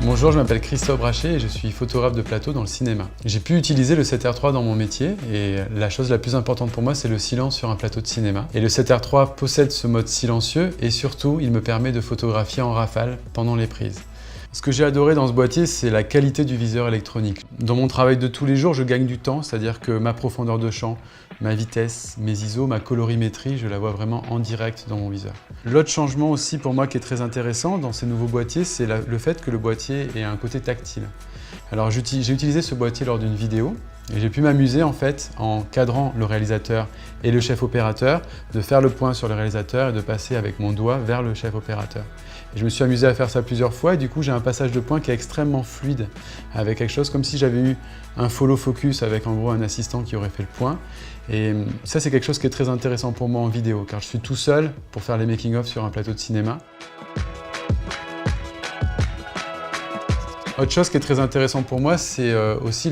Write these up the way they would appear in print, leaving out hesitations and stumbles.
Bonjour, je m'appelle Christophe Brachet et je suis photographe de plateau dans le cinéma. J'ai pu utiliser le 7R3 dans mon métier et la chose la plus importante pour moi, c'est le silence sur un plateau de cinéma. Et le 7R3 possède ce mode silencieux et surtout, il me permet de photographier en rafale pendant les prises. Ce que j'ai adoré dans ce boîtier, c'est la qualité du viseur électronique. Dans mon travail de tous les jours, je gagne du temps, c'est-à-dire que ma profondeur de champ, ma vitesse, mes ISO, ma colorimétrie, je la vois vraiment en direct dans mon viseur. L'autre changement aussi pour moi qui est très intéressant dans ces nouveaux boîtiers, c'est le fait que le boîtier ait un côté tactile. Alors j'ai utilisé ce boîtier lors d'une vidéo et j'ai pu m'amuser en fait en cadrant le réalisateur et le chef opérateur, de faire le point sur le réalisateur et de passer avec mon doigt vers le chef opérateur. Et je me suis amusé à faire ça plusieurs fois et du coup j'ai un passage de point qui est extrêmement fluide avec quelque chose comme si j'avais eu un follow focus avec en gros un assistant qui aurait fait le point. Et ça c'est quelque chose qui est très intéressant pour moi en vidéo car je suis tout seul pour faire les making-of sur un plateau de cinéma. Autre chose qui est très intéressant pour moi, c'est aussi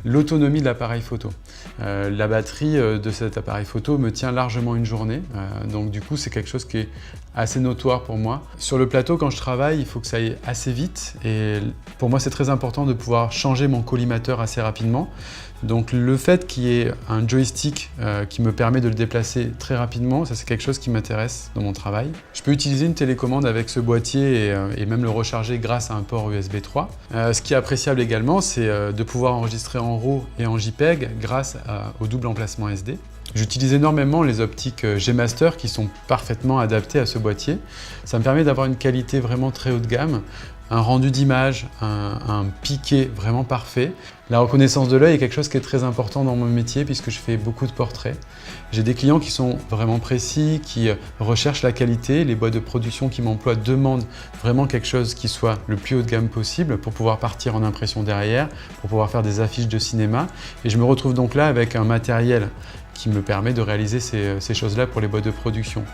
l'autonomie de l'appareil photo. La batterie de cet appareil photo me tient largement une journée, donc du coup c'est quelque chose qui est assez notoire pour moi. Sur le plateau, quand je travaille, il faut que ça aille assez vite et pour moi c'est très important de pouvoir changer mon collimateur assez rapidement. Donc le fait qu'il y ait un joystick qui me permet de le déplacer très rapidement, ça c'est quelque chose qui m'intéresse dans mon travail. Je peux utiliser une télécommande avec ce boîtier et même le recharger grâce à un port USB 3. Ce qui est appréciable également, c'est de pouvoir enregistrer en RAW et en JPEG grâce au double emplacement SD. J'utilise énormément les optiques G-Master qui sont parfaitement adaptées à ce boîtier. Ça me permet d'avoir une qualité vraiment très haut de gamme, un rendu d'image, un piqué vraiment parfait. La reconnaissance de l'œil est quelque chose qui est très important dans mon métier puisque je fais beaucoup de portraits. J'ai des clients qui sont vraiment précis, qui recherchent la qualité. Les boîtes de production qui m'emploient demandent vraiment quelque chose qui soit le plus haut de gamme possible pour pouvoir partir en impression derrière, pour pouvoir faire des affiches de cinéma. Et je me retrouve donc là avec un matériel qui me permet de réaliser ces choses-là pour les boîtes de production.